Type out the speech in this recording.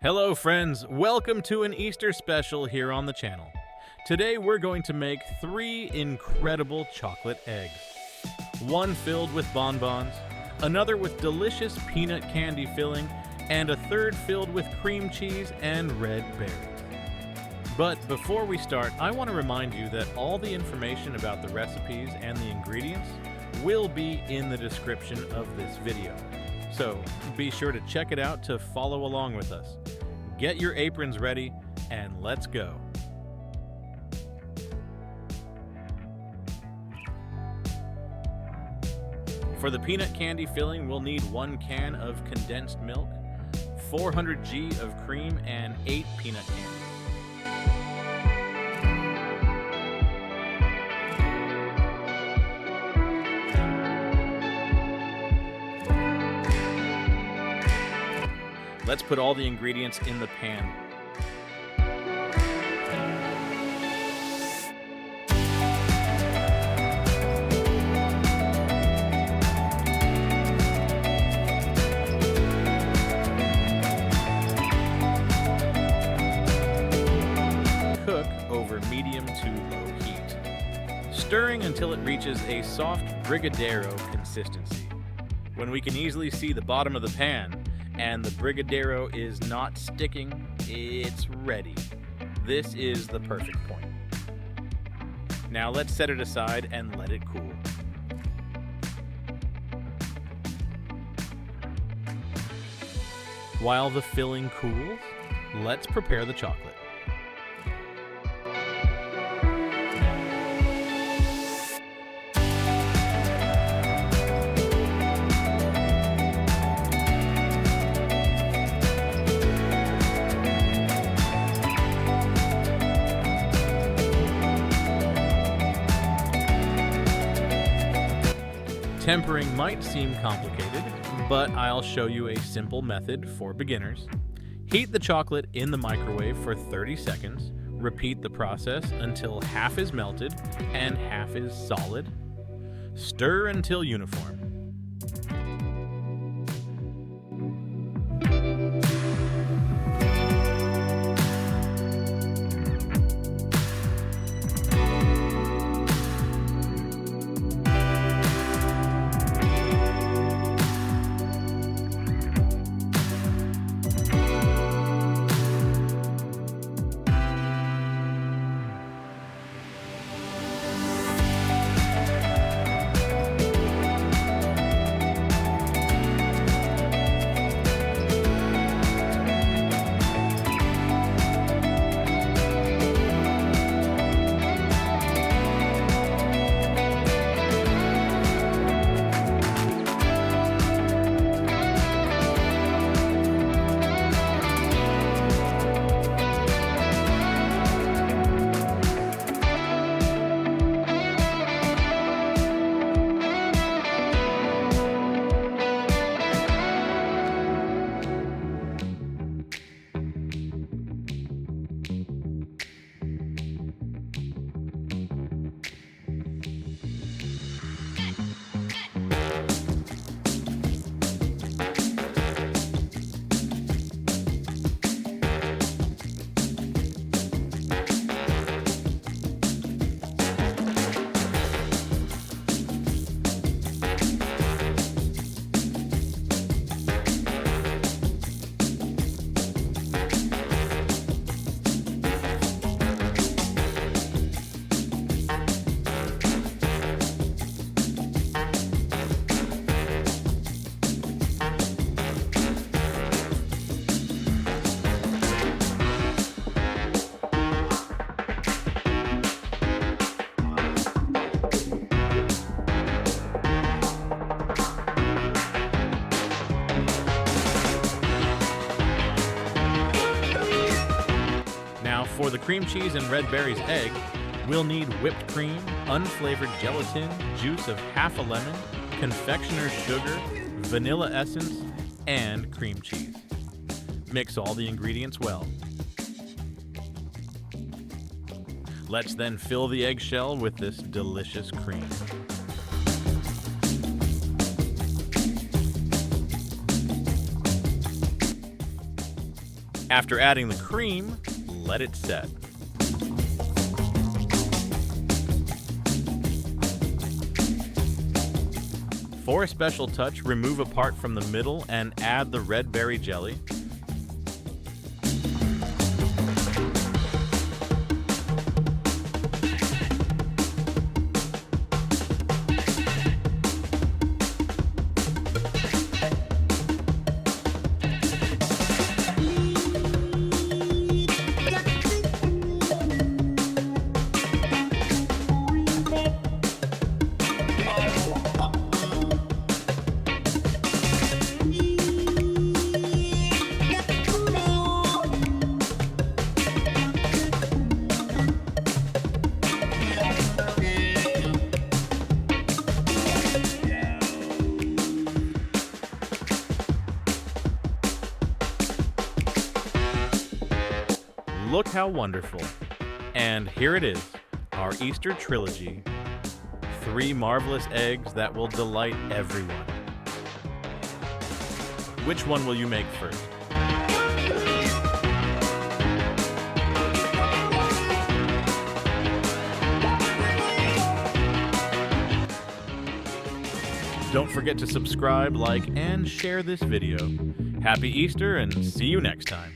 Hello friends, welcome to an Easter special here on the channel. Today we're going to make 3 incredible chocolate eggs. One filled with bonbons, another with delicious peanut candy filling, and a third filled with cream cheese and red berries. But before we start, I want to remind you that all the information about the recipes and the ingredients will be in the description of this video. So be sure to check it out to follow along with us. Get your aprons ready, and let's go. For the peanut candy filling, we'll need 1 can of condensed milk, 400 g of cream, and 8 peanut candies. Let's put all the ingredients in the pan. Cook over medium to low heat, stirring until it reaches a soft brigadeiro consistency. When we can easily see the bottom of the pan, and the brigadeiro is not sticking, it's ready. This is the perfect point. Now let's set it aside and let it cool. While the filling cools, let's prepare the chocolate. Tempering might seem complicated, but I'll show you a simple method for beginners. Heat the chocolate in the microwave for 30 seconds. Repeat the process until half is melted and half is solid. Stir until uniform. For the cream cheese and red berries egg, we'll need whipped cream, unflavored gelatin, juice of half a lemon, confectioner sugar, vanilla essence, and cream cheese. Mix all the ingredients well. Let's then fill the eggshell with this delicious cream. After adding the cream, let it set. For a special touch, remove a part from the middle and add the red berry jelly. Look how wonderful. And here it is, our Easter trilogy. 3 marvelous eggs that will delight everyone. Which one will you make first? Don't forget to subscribe, like, and share this video. Happy Easter and see you next time.